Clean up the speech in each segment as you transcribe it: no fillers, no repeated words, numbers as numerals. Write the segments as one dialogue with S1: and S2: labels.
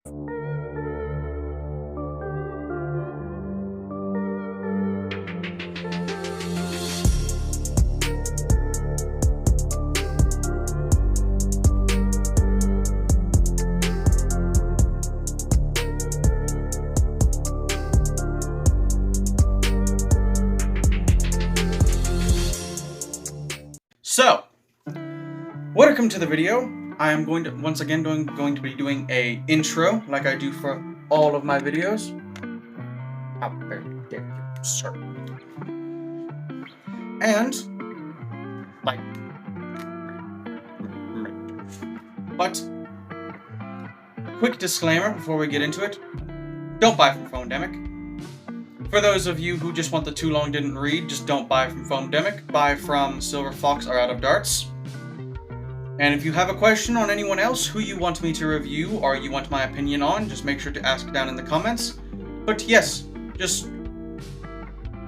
S1: So, welcome to the video. I am going to once again going to be doing a intro like I do for all of my videos. How very dare you, sir? And but quick disclaimer before we get into it: don't buy from Phonedemic. For those of you who just want the too long didn't read, just don't buy from Phonedemic. Buy from Silver Fox or Out of Darts. And if you have a question on anyone else who you want me to review or you want my opinion on, just make sure to ask down in the comments. But yes, just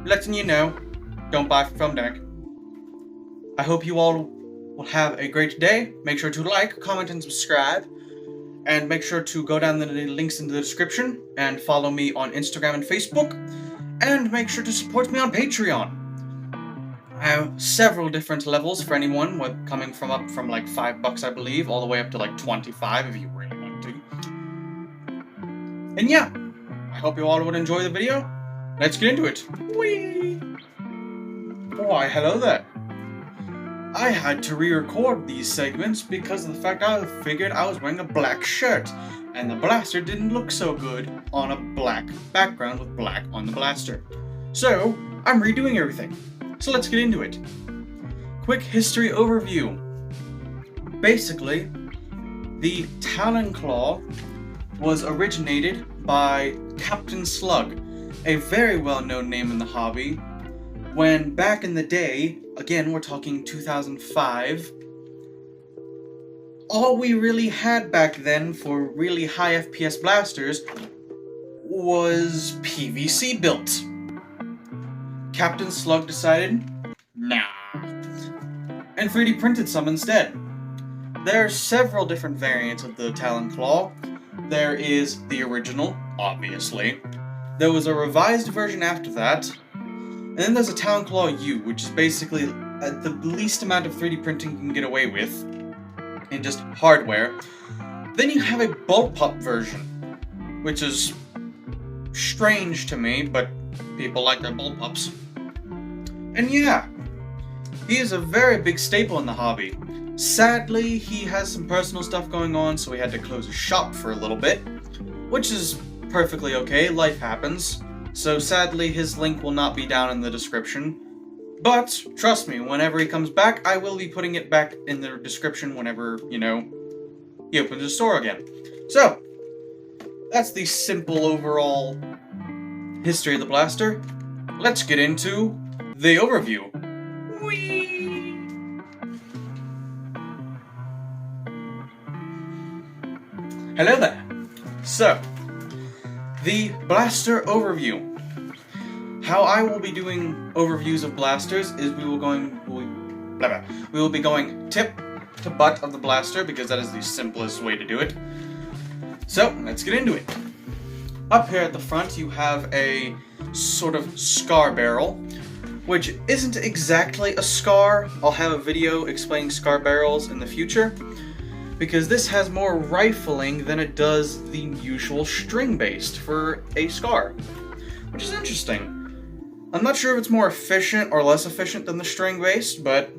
S1: letting you know, don't buy from Phonedemic. I hope you all will have a great day. Make sure to like, comment, and subscribe. And make sure to go down the links in the description and follow me on Instagram and Facebook. And make sure to support me on Patreon. I have several different levels for anyone, coming from up from like $5, I believe, all the way up to like 25 if you really want to. And yeah, I hope you all would enjoy the video. Let's get into it. Whee! Why, hello there. I had to re-record these segments because of the fact I figured I was wearing a black shirt, and the blaster didn't look so good on a black background with black on the blaster. So, I'm redoing everything. So let's get into it. Quick history overview. Basically, the Talon Claw was originated by Captain Slug, a very well-known name in the hobby, when back in the day, again we're talking 2005, all we really had back then for really high FPS blasters was PVC built. Captain Slug decided, nah, and 3D printed some instead. There are several different variants of the Talon Claw. There is the original, obviously. There was a revised version after that. And then there's a Talon Claw U, which is basically the least amount of 3D printing you can get away with in just hardware. Then you have a bullpup version, which is strange to me, but people like their bullpups. And yeah, he is a very big staple in the hobby. Sadly, he has some personal stuff going on, so we had to close his shop for a little bit, which is perfectly okay, life happens. So sadly, his link will not be down in the description. But, trust me, whenever he comes back, I will be putting it back in the description whenever, you know, he opens his store again. So, that's the simple overall history of the blaster. Let's get into the overview. Whee! Hello there. So, the blaster overview. How I will be doing overviews of blasters is we will be going tip to butt of the blaster because that is the simplest way to do it. So, let's get into it. Up here at the front you have a sort of scar barrel, which isn't exactly a scar. I'll have a video explaining scar barrels in the future, because this has more rifling than it does the usual string-based for a scar, which is interesting. I'm not sure if it's more efficient or less efficient than the string-based, but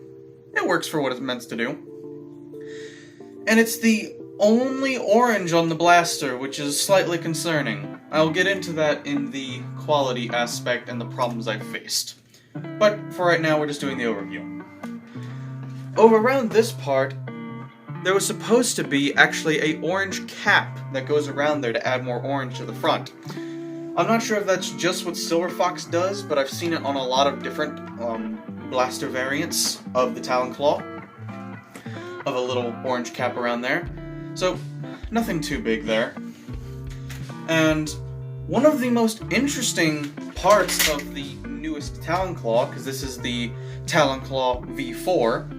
S1: it works for what it's meant to do. And it's the only orange on the blaster, which is slightly concerning. I'll get into that in the quality aspect and the problems I've faced. But for right now, we're just doing the overview. Over around this part, there was supposed to be actually a orange cap that goes around there to add more orange to the front. I'm not sure if that's just what Silver Fox does, but I've seen it on a lot of different blaster variants of the Talon Claw, of a little orange cap around there. So, nothing too big there. And one of the most interesting parts of the newest Talon Claw, because this is the Talon Claw V4,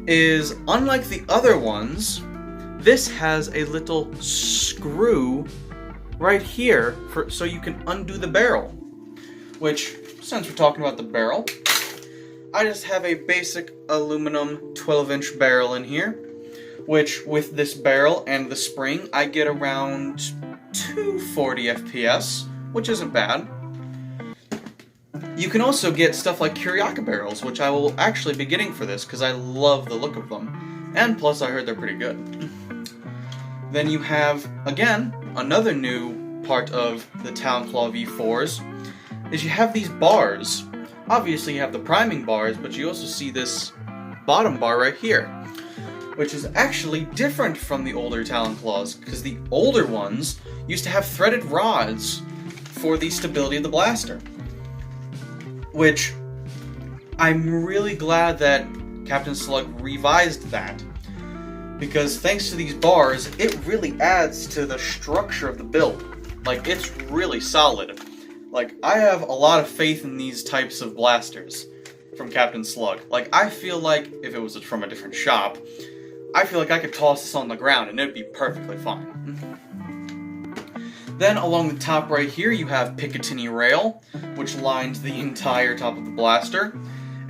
S1: is unlike the other ones, this has a little screw right here so you can undo the barrel. Which, since we're talking about the barrel, I just have a basic aluminum 12-inch barrel in here, which with this barrel and the spring, I get around 240 FPS, which isn't bad. You can also get stuff like Kuriaka barrels, which I will actually be getting for this because I love the look of them, and plus I heard they're pretty good. Then you have, again, another new part of the Talon Claw V4s, is you have these bars. Obviously you have the priming bars, but you also see this bottom bar right here, which is actually different from the older Talon Claws, because the older ones used to have threaded rods for the stability of the blaster. Which, I'm really glad that Captain Slug revised that, because thanks to these bars, it really adds to the structure of the build. Like, it's really solid. Like, I have a lot of faith in these types of blasters from Captain Slug. Like, I feel like, if it was from a different shop, I feel like I could toss this on the ground and it'd be perfectly fine. Then, along the top right here, you have Picatinny rail, which lines the entire top of the blaster.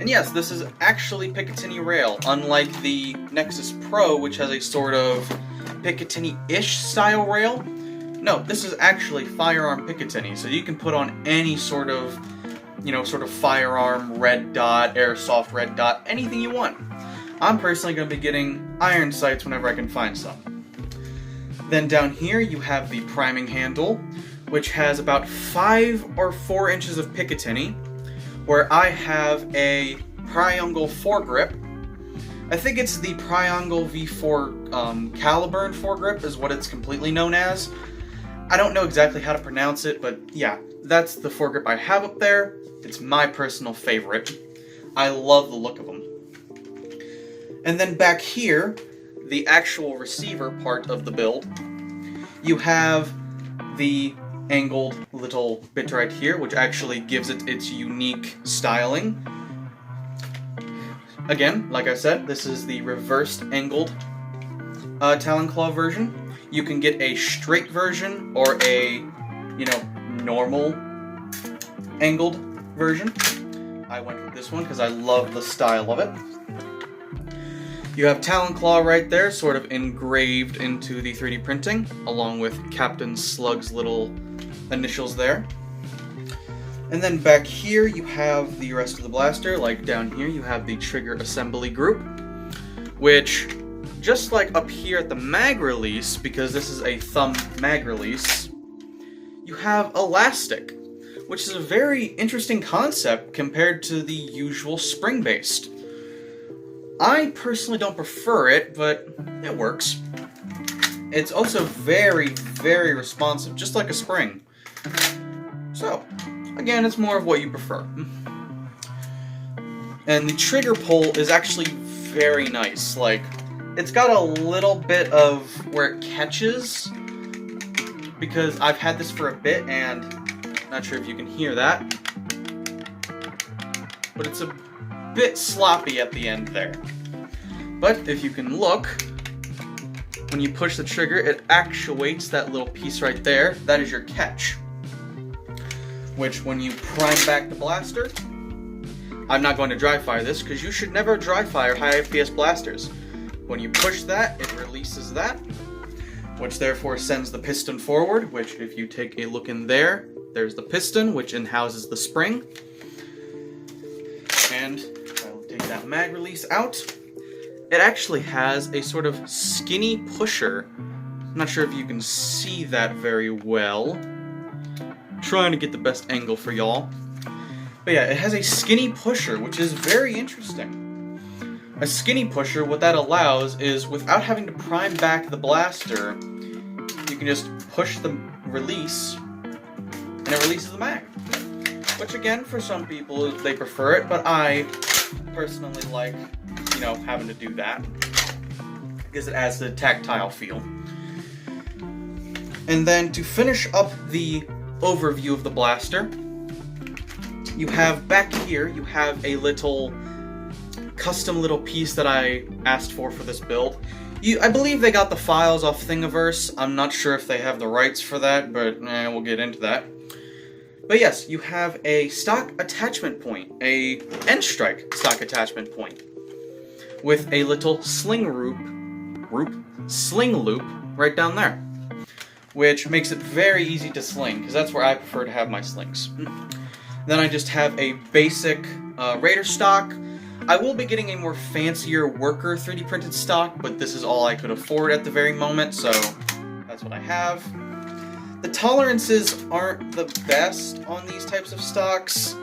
S1: And yes, this is actually Picatinny rail, unlike the Nexus Pro, which has a sort of Picatinny-ish style rail. No, this is actually firearm Picatinny, so you can put on any sort of, sort of firearm red dot, airsoft red dot, anything you want. I'm personally going to be getting iron sights whenever I can find some. Then down here you have the priming handle, which has about 5 or 4 inches of Picatinny, where I have a Priangle foregrip. I think it's the Priangle V4 Caliburn foregrip is what it's completely known as. I don't know exactly how to pronounce it, but yeah, that's the foregrip I have up there. It's my personal favorite. I love the look of them. And then back here, the actual receiver part of the build, you have the angled little bit right here, which actually gives it its unique styling. Again, like I said, this is the reversed angled Talon Claw version. You can get a straight version or a, normal angled version. I went with this one because I love the style of it. You have Talon Claw right there, sort of engraved into the 3D printing, along with Captain Slug's little initials there. And then back here you have the rest of the blaster, like down here you have the trigger assembly group, which, just like up here at the mag release, because this is a thumb mag release, you have elastic, which is a very interesting concept compared to the usual spring-based. I personally don't prefer it, but it works. It's also very, very responsive, just like a spring. So, again, it's more of what you prefer. And the trigger pull is actually very nice. Like, it's got a little bit of where it catches, because I've had this for a bit, and not sure if you can hear that, but it's a bit sloppy at the end there. But if you can look, when you push the trigger, it actuates that little piece right there. That is your catch. Which, when you prime back the blaster, I'm not going to dry fire this, because you should never dry fire high FPS blasters. When you push that, it releases that, which therefore sends the piston forward, which if you take a look in there, there's the piston, which in-houses the spring. And I'll take that mag release out. It actually has a sort of skinny pusher. I'm not sure if you can see that very well. I'm trying to get the best angle for y'all. But yeah, it has a skinny pusher, which is very interesting. A skinny pusher, what that allows is, without having to prime back the blaster, you can just push the release, and it releases the mag. Which again, for some people, they prefer it, but I personally like, having to do that, because it adds the tactile feel. And then to finish up the overview of the blaster, you have back here, you have a little custom little piece that I asked for this build. I believe they got the files off Thingiverse. I'm not sure if they have the rights for that, but we'll get into that. But yes, you have a stock attachment point, a end strike stock attachment point, with a little sling loop right down there, which makes it very easy to sling, because that's where I prefer to have my slings. Then I just have a basic Raider stock. I will be getting a more fancier worker 3D printed stock, but this is all I could afford at the very moment, so that's what I have. The tolerances aren't the best on these types of stocks.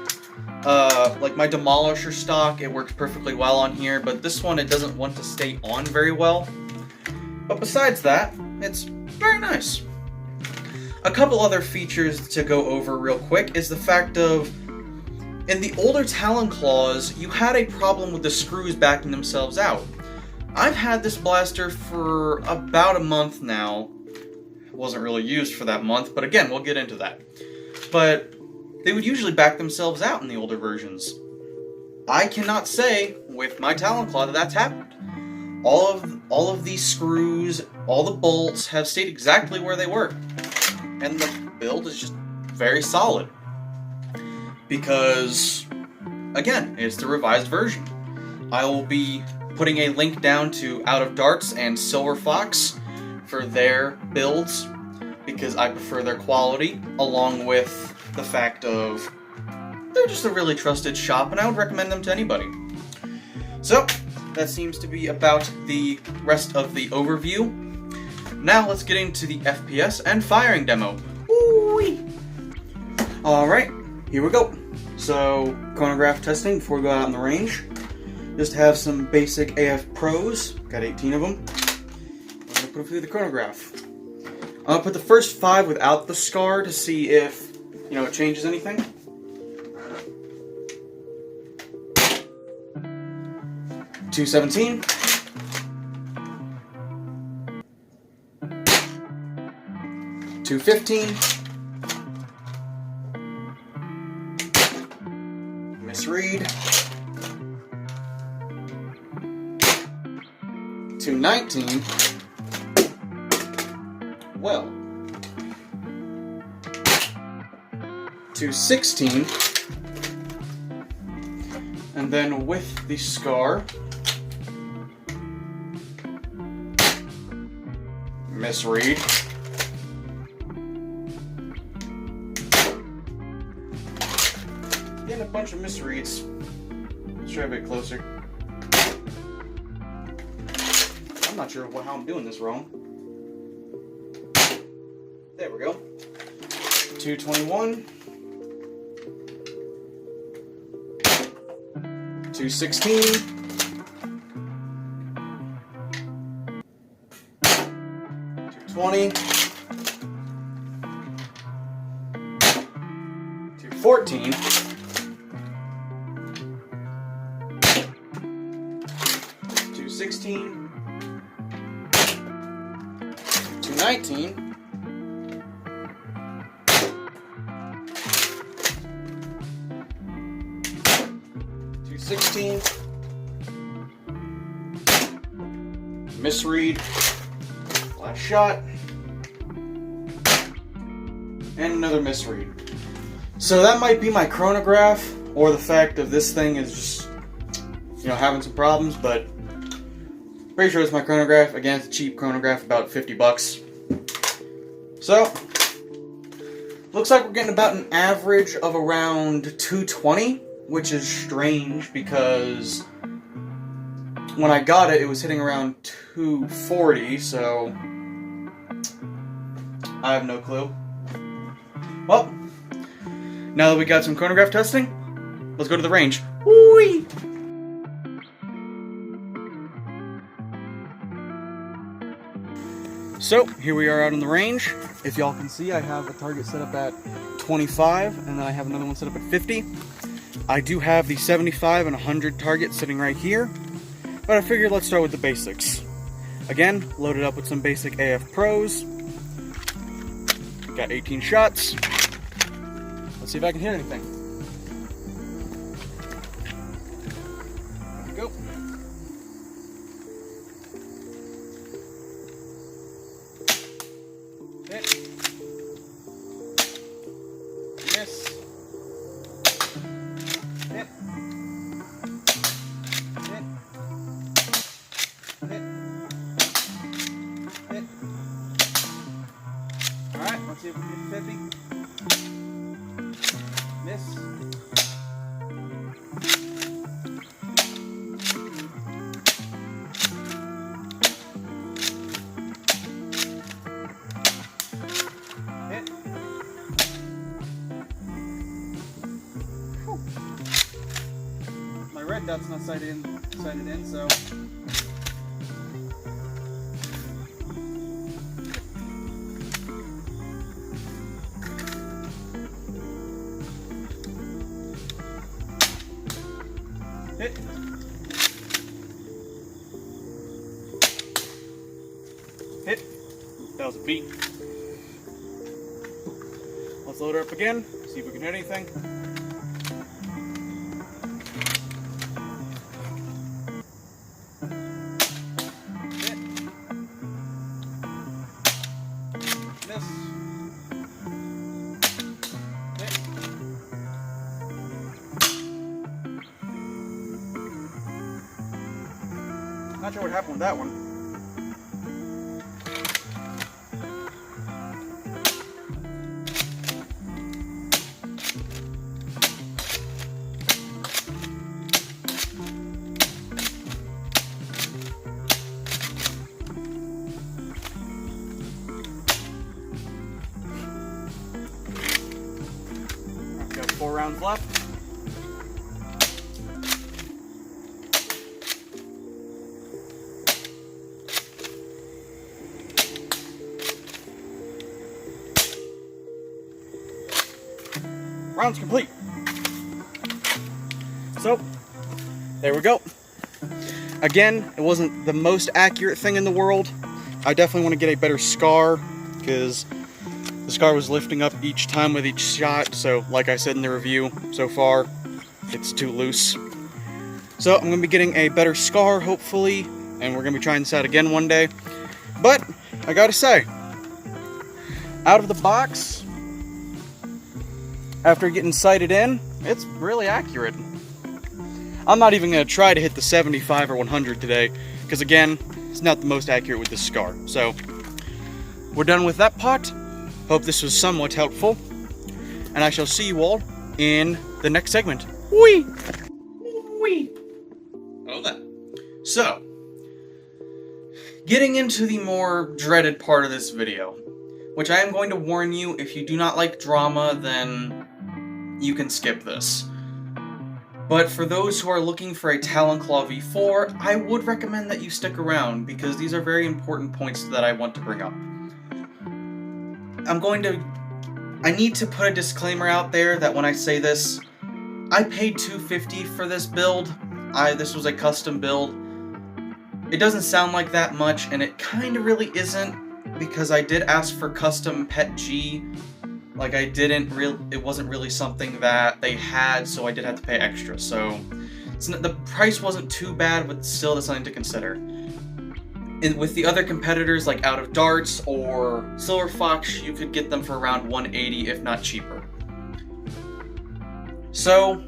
S1: Like my Demolisher stock, it works perfectly well on here, but this one, it doesn't want to stay on very well. But besides that, it's very nice. A couple other features to go over real quick is the fact of, in the older Talon claws, you had a problem with the screws backing themselves out. I've had this blaster for about a month now. It wasn't really used for that month, but again, we'll get into that. But they would usually back themselves out in the older versions. I cannot say with my Talon claw that that's happened. All of these screws, all the bolts have stayed exactly where they were. And the build is just very solid. Because, again, it's the revised version. I will be putting a link down to Out of Darts and Silver Fox for their builds, because I prefer their quality, along with the fact of they're just a really trusted shop, and I would recommend them to anybody. So, that seems to be about the rest of the overview. Now let's get into the FPS and firing demo. Woo-wee! Alright, here we go. So, chronograph testing before we go out on the range. Just have some basic AF Pros, got 18 of them. I'm going to put them through the chronograph. I'm going to put the first 5 without the scar to see if, it changes anything. $217. $215. Misread. $219. Well. $216. And then with the scar, misread. Getting a bunch of misreads. Let's try a bit closer. I'm not sure how I'm doing this wrong. There we go. 221. 216. 220. 214. 216. 219. 216. Misread. Last shot. And another misread. So that might be my chronograph, or the fact of this thing is just, having some problems, but pretty sure it's my chronograph. Again, it's a cheap chronograph, about 50 bucks. So, looks like we're getting about an average of around 220, which is strange because when I got it, it was hitting around 240, so I have no clue. Well, now that we got some chronograph testing, let's go to the range. Whee! So, here we are out on the range. If y'all can see, I have a target set up at 25, and then I have another one set up at 50. I do have the 75 and 100 target sitting right here, but I figured let's start with the basics. Again, loaded up with some basic AF Pros. Got 18 shots. Let's see if I can hit anything. Go. miss, hit, hit, hit, hit. Alright, let's see if we can get 50. Miss. Hit. Whew. My red dot's not sighted in, so. Hit. Hit. That was a beat. Let's load her up again, see if we can hit anything. Hit. Miss. Hit. Not sure what happened with that one. I've got 4 rounds left. Round's complete. So, there we go. Again, it wasn't the most accurate thing in the world. I definitely want to get a better scar, because the scar was lifting up each time with each shot, so like I said in the review, so far, it's too loose. So, I'm going to be getting a better scar, hopefully, and we're going to be trying this out again one day. But, I gotta say, out of the box, after getting sighted in, it's really accurate. I'm not even going to try to hit the 75 or 100 today, because again, it's not the most accurate with this scar. So, we're done with that part. Hope this was somewhat helpful, and I shall see you all in the next segment. Whee! Whee! Oh, that. So, getting into the more dreaded part of this video, which I am going to warn you, if you do not like drama, then you can skip this. But for those who are looking for a Talon Claw V4, I would recommend that you stick around, because these are very important points that I want to bring up. I need to put a disclaimer out there that when I say this, I paid $250 for this build. This was a custom build. It doesn't sound like that much, and it kinda really isn't, because I did ask for custom Pet G. Like, it wasn't really something that they had, so I did have to pay extra. So, the price wasn't too bad, but still that's something to consider. With the other competitors, like Out of Darts or Silver Fox, you could get them for around $180, if not cheaper. So,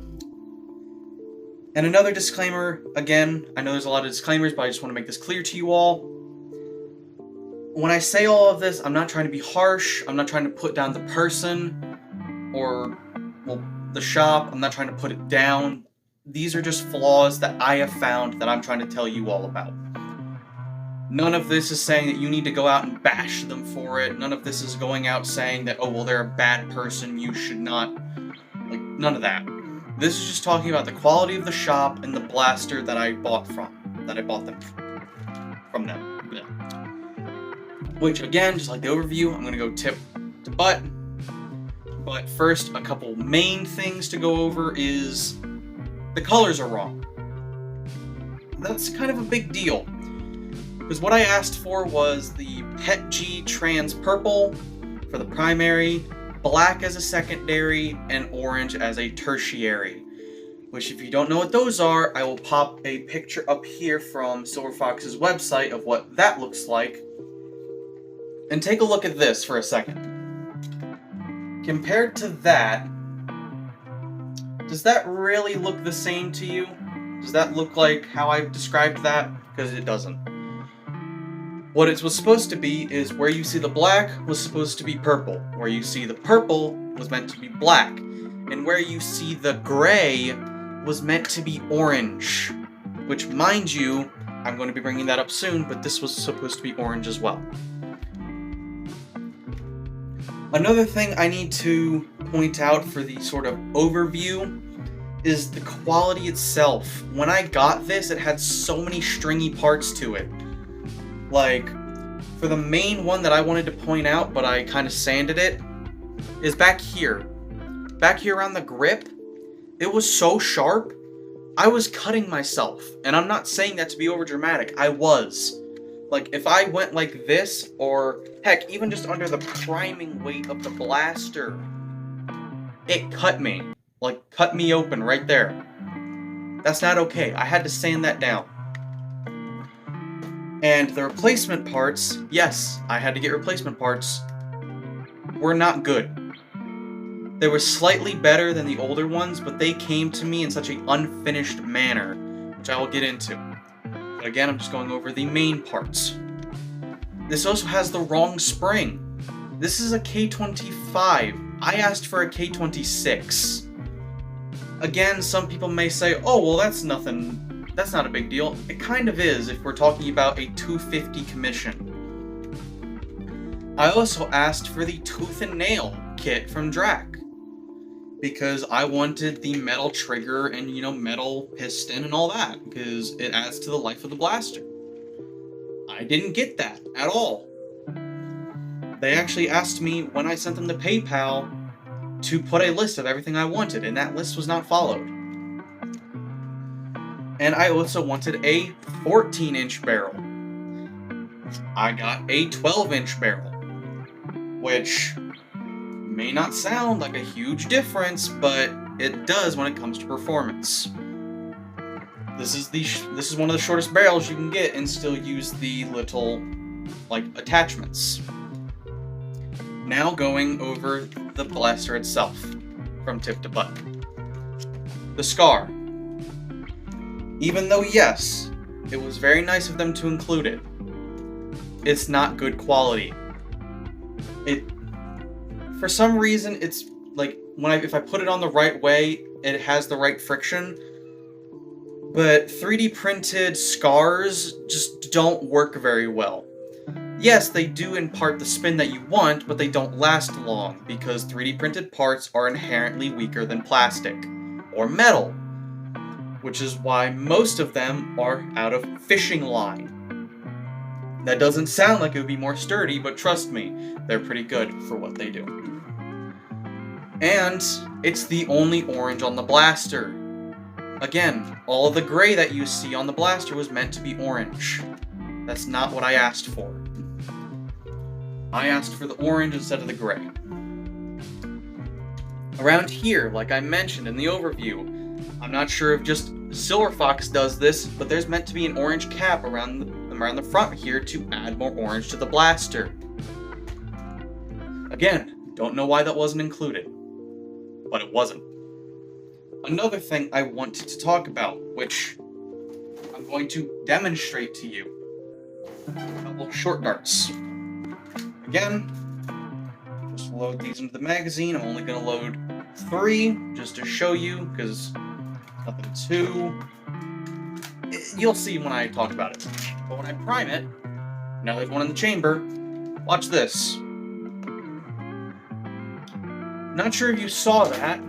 S1: and another disclaimer, again, I know there's a lot of disclaimers, but I just want to make this clear to you all. When I say all of this, I'm not trying to be harsh, I'm not trying to put down the person, or, well, the shop, I'm not trying to put it down. These are just flaws that I have found that I'm trying to tell you all about. None of this is saying that you need to go out and bash them for it, none of this is going out saying that, oh, well, they're a bad person, you should not, like, none of that. This is just talking about the quality of the shop and the blaster that I bought them from them. Yeah. Which, again, just like the overview, I'm going to go tip to butt. But first, a couple main things to go over is the colors are wrong. That's kind of a big deal, because what I asked for was the Pet G Trans Purple for the primary, black as a secondary, and orange as a tertiary. Which, if you don't know what those are, I will pop a picture up here from Silver Fox's website of what that looks like. And take a look at this for a second. Compared to that, Does that really look the same to you? Does that look like how I've described that? Because it doesn't. What it was supposed to be is where you see the black was supposed to be purple. Where you see the purple was meant to be black. And where you see the gray was meant to be orange. Which, mind you, I'm going to be bringing that up soon, but this was supposed to be orange as well. Another thing I need to point out for the sort of overview is the quality itself. When I got this, it had so many stringy parts to it. Like, for the main one that I wanted to point out, but I kind of sanded it, is back here. Back here around the grip, it was so sharp, I was cutting myself. And I'm not saying that to be overdramatic, I was. Like, if I went like this, or heck, even just under the priming weight of the blaster, it cut me. Like, cut me open right there. That's not okay. I had to sand that down. And the replacement parts, yes, I had to get replacement parts, were not good. They were slightly better than the older ones, but they came to me in such an unfinished manner, which I will get into. But again, I'm just going over the main parts. This also has the wrong spring. This is a K25. I asked for a K26. Again, some people may say, oh, well, that's nothing. That's not a big deal. It kind of is if we're talking about a 250 commission. I also asked for the tooth and nail kit from Drac, because I wanted the metal trigger and, metal piston and all that, because it adds to the life of the blaster. I didn't get that at all. They actually asked me when I sent them the PayPal to put a list of everything I wanted, and that list was not followed. And I also wanted a 14-inch barrel. I got a 12-inch barrel, which may not sound like a huge difference, but it does when it comes to performance. This is one of the shortest barrels you can get and still use the little, attachments. Now going over the blaster itself, from tip to butt. The scar. Even though, yes, it was very nice of them to include it, it's not good quality. For some reason, it's like, if I put it on the right way, it has the right friction, but 3D printed scars just don't work very well. Yes, they do impart the spin that you want, but they don't last long, because 3D printed parts are inherently weaker than plastic, or metal, which is why most of them are out of fishing line. That doesn't sound like it would be more sturdy, but trust me, they're pretty good for what they do. And it's the only orange on the blaster. Again, all of the gray that you see on the blaster was meant to be orange. That's not what I asked for. I asked for the orange instead of the gray. Around here, like I mentioned in the overview, I'm not sure if just Silver Fox does this, but there's meant to be an orange cap around the front here to add more orange to the blaster. Again, don't know why that wasn't included, but it wasn't. Another thing I wanted to talk about, which I'm going to demonstrate to you. A couple short darts. Again, just load these into the magazine. I'm only going to load 3 just to show you, because nothing too... You'll see when I talk about it. But when I prime it, now there's one in the chamber. Watch this. Not sure if you saw that.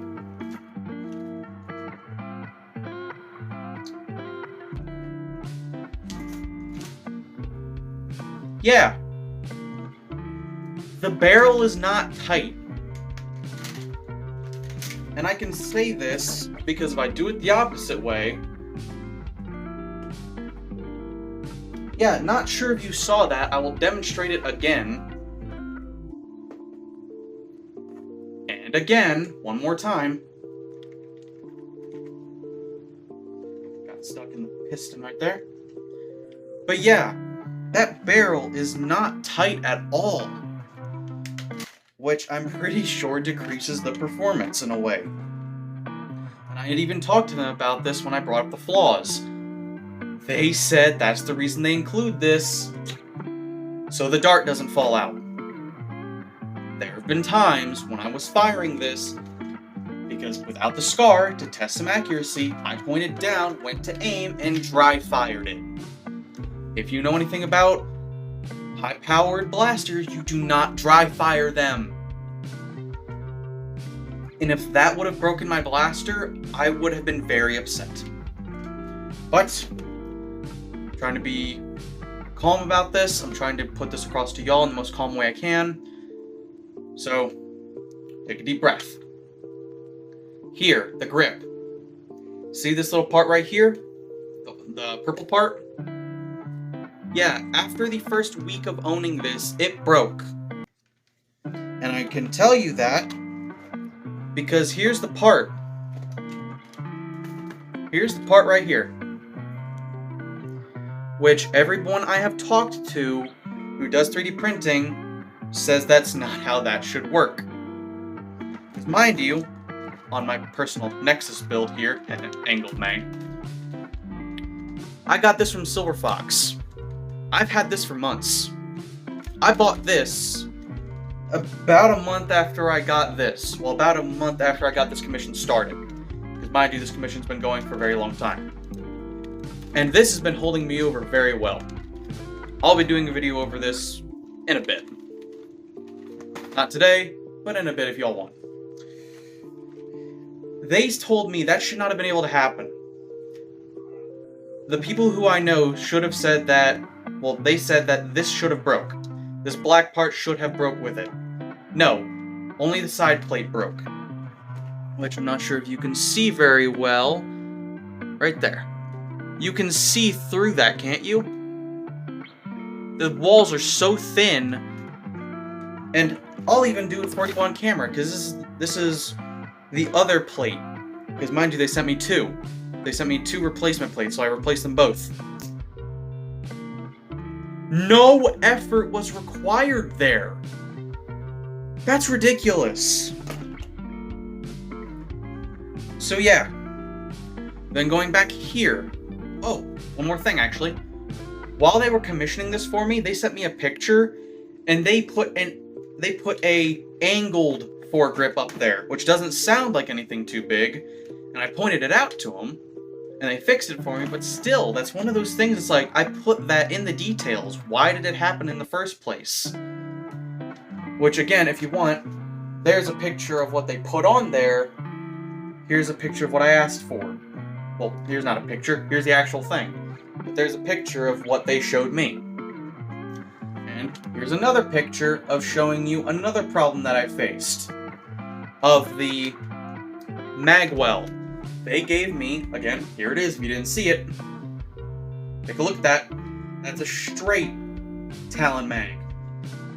S1: Yeah. The barrel is not tight. And I can say this because if I do it the opposite way... Yeah, not sure if you saw that. I will demonstrate it again. And again, one more time. Got stuck in the piston right there. But yeah, that barrel is not tight at all. Which I'm pretty sure decreases the performance in a way. And had even talked to them about this when I brought up the flaws. They said that's the reason they include this, so the dart doesn't fall out. There have been times when I was firing this, because without the scar, to test some accuracy, I pointed down, went to aim, and dry fired it. If you know anything about high-powered blasters, you do not dry fire them. And if that would have broken my blaster, I would have been very upset. But, I'm trying to be calm about this. I'm trying to put this across to y'all in the most calm way I can. So, take a deep breath. Here, the grip. See this little part right here? The purple part? Yeah, after the first week of owning this, it broke. And I can tell you that because here's the part. Here's the part right here. Which everyone I have talked to who does 3D printing says that's not how that should work. Because mind you, on my personal Nexus build here, angled mag, I got this from Silver Fox. I've had this for months. I bought this about a month after I got this. Well, about a month after I got this commission started. Because mind you, this commission's been going for a very long time. And this has been holding me over very well. I'll be doing a video over this in a bit. Not today, but in a bit if y'all want. They told me that should not have been able to happen. The people who I know should have said that, well, they said that this should have broke. This black part should have broke with it. No, only the side plate broke. Which I'm not sure if you can see very well. Right there. You can see through that, can't you? The walls are so thin. And I'll even do it for you on camera, because this is the other plate. Because mind you, they sent me two. They sent me 2 replacement plates, so I replaced them both. No effort was required there. That's ridiculous. So yeah. Then going back here. Oh, one more thing actually. While they were commissioning this for me, they sent me a picture, and they put a angled foregrip up there, which doesn't sound like anything too big. And I pointed it out to them, and they fixed it for me, but still, that's one of those things, it's like, I put that in the details. Why did it happen in the first place? Which, again, if you want, there's a picture of what they put on there. Here's a picture of what I asked for. Well, here's not a picture, here's the actual thing. But there's a picture of what they showed me. And here's another picture of showing you another problem that I faced. Of the magwell. They gave me, again, here it is if you didn't see it. Take a look at that. That's a straight Talon mag.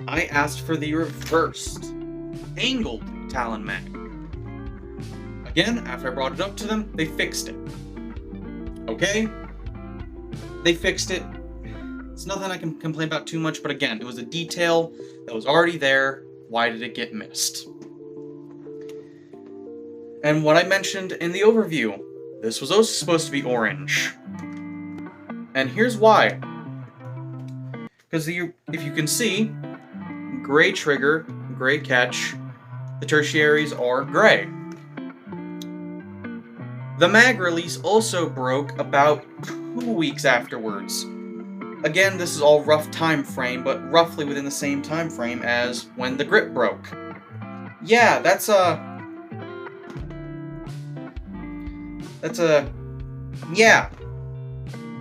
S1: I asked for the reversed, angled Talon mag. Again, after I brought it up to them, they fixed it. Okay? They fixed it. It's nothing I can complain about too much, but again, it was a detail that was already there. Why did it get missed? And what I mentioned in the overview, this was also supposed to be orange. And here's why. Because if you can see, gray trigger, gray catch, the tertiaries are gray. The mag release also broke about 2 weeks afterwards. Again, this is all rough time frame, but roughly within the same time frame as when the grip broke. Yeah, that's a... yeah.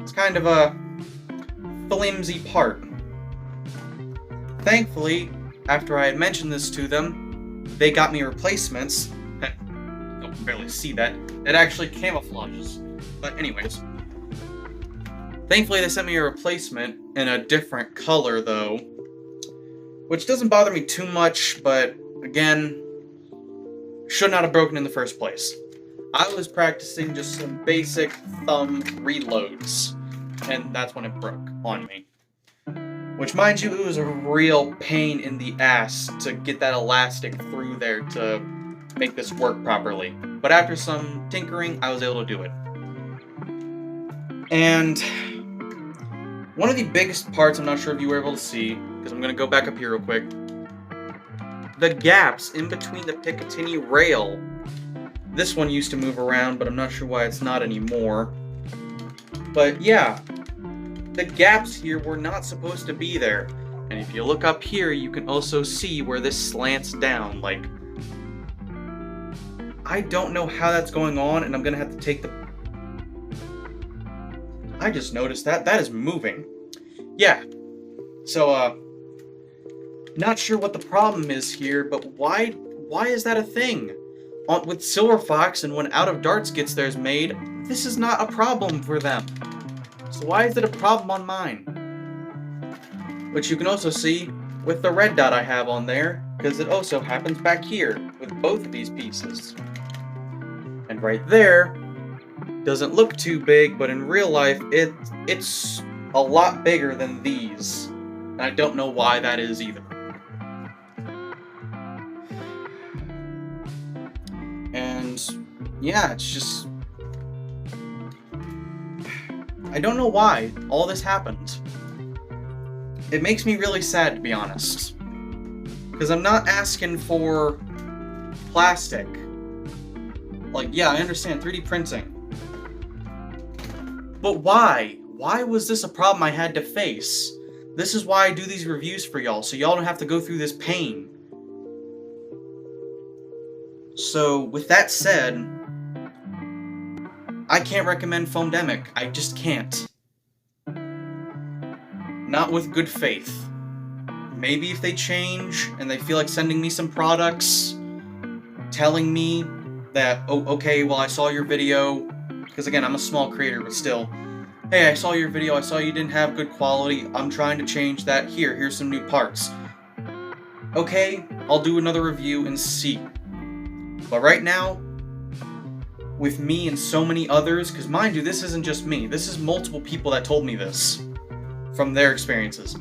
S1: It's kind of a flimsy part. Thankfully, after I had mentioned this to them, they got me replacements. You can barely see that. It actually camouflages. But anyways. Thankfully, they sent me a replacement in a different color, though. Which doesn't bother me too much, but again, should not have broken in the first place. I was practicing just some basic thumb reloads, and that's when it broke on me. Which, mind you, it was a real pain in the ass to get that elastic through there to make this work properly. but after some tinkering, I was able to do it. And one of the biggest parts, I'm not sure if you were able to see, because I'm going to go back up here real quick, the gaps in between the Picatinny rail. This one used to move around, but I'm not sure why it's not anymore. But yeah, the gaps here were not supposed to be there. And if you look up here, you can also see where this slants down. Like, I don't know how that's going on, and I'm gonna have to take the... I just noticed that. That is moving. Yeah. So, not sure what the problem is here, but why is that a thing? With Silver Fox, and when Out of Darts gets theirs made, this is not a problem for them. So why is it a problem on mine? Which you can also see with the red dot I have on there, because it also happens back here with both of these pieces. And right there doesn't look too big, but in real life it's a lot bigger than these. And I don't know why that is either. And yeah, it's just... I don't know why all this happened. It makes me really sad, to be honest. Because I'm not asking for plastic. Like, yeah, I understand 3D printing. But why? Why was this a problem I had to face? This is why I do these reviews for y'all, so y'all don't have to go through this pain. So, with that said, I can't recommend Foamdemic. I just can't. Not with good faith. Maybe if they change and they feel like sending me some products, telling me that, oh, okay, well, I saw your video, because again, I'm a small creator, but still, hey, I saw your video, I saw you didn't have good quality, I'm trying to change that, here's some new parts. Okay, I'll do another review and see. But right now, with me and so many others, because mind you, this isn't just me, this is multiple people that told me this from their experiences.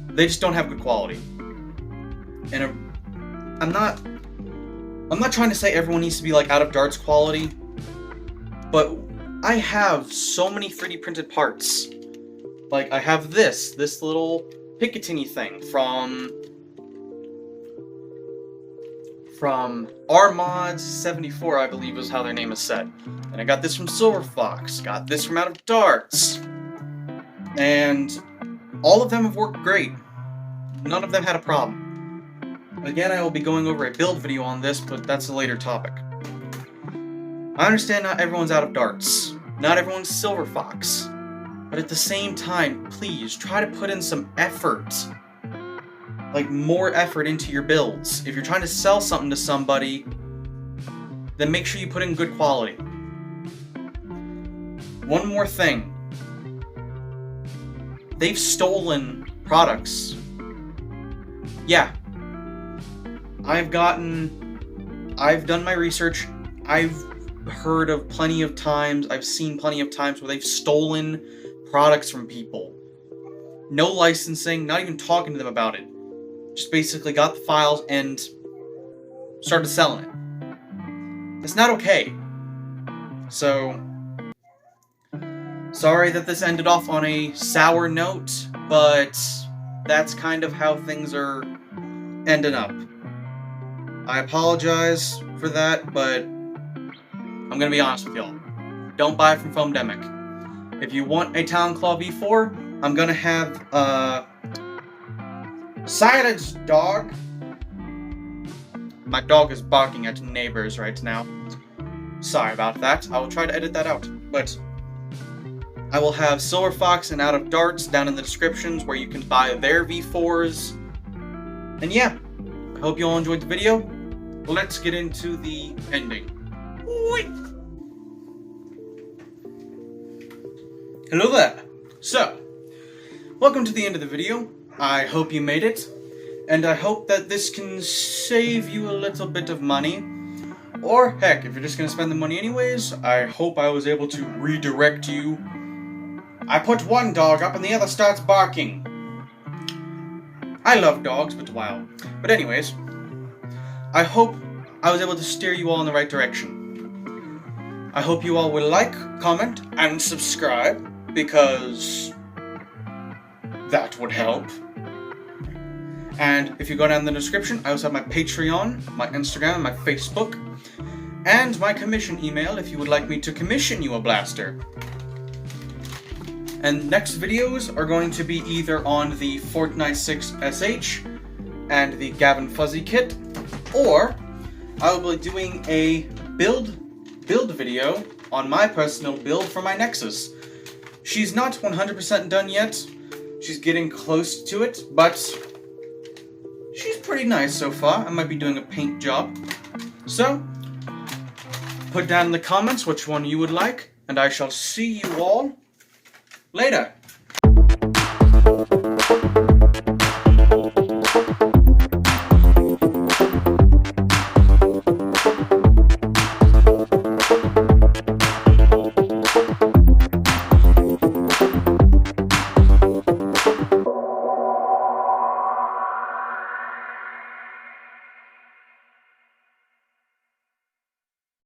S1: They just don't have good quality. And I'm not trying to say everyone needs to be like Out of Darts quality, but I have so many 3D printed parts. Like, I have this little Picatinny thing from moroxmods.74, I believe is how their name is said. And I got this from Silver Fox, got this from Out of Darts. And all of them have worked great. None of them had a problem. Again, I will be going over a build video on this, but that's a later topic. I understand not everyone's Out of Darts. Not everyone's Silver Fox. But at the same time, please, try to put in some effort. Like, more effort into your builds. If you're trying to sell something to somebody, then make sure you put in good quality. One more thing. They've stolen products. Yeah. I've done my research. I've heard of plenty of times, I've seen plenty of times where they've stolen products from people. No licensing, not even talking to them about it. Just basically got the files and started selling it. It's not okay. So, sorry that this ended off on a sour note, but that's kind of how things are ending up. I apologize for that, but I'm gonna be honest with y'all. Don't buy it from Foamdemic. If you want a Talon Claw V4, I'm gonna have, silence, dog! My dog is barking at neighbors right now. Sorry about that. I will try to edit that out. But I will have Silver Fox and Out of Darts down in the descriptions where you can buy their V4s. And yeah, I hope you all enjoyed the video. Let's get into the ending. Wait. Hello there. So, welcome to the end of the video. I hope you made it, and I hope that this can save you a little bit of money. Or heck, if you're just gonna spend the money anyways, I hope I was able to redirect you. I put one dog up and the other starts barking. I love dogs, but wow. But anyways, I hope I was able to steer you all in the right direction. I hope you all will like, comment, and subscribe, because that would help. And if you go down in the description, I also have my Patreon, my Instagram, my Facebook, and my commission email if you would like me to commission you a blaster. And next videos are going to be either on the Fortnite 6 SH and the Gavin Fuzzy kit, or I will be doing a build video on my personal build for my Nexus. She's not 100% done yet. She's getting close to it, but she's pretty nice so far. I might be doing a paint job. So, put down in the comments which one you would like, and I shall see you all later.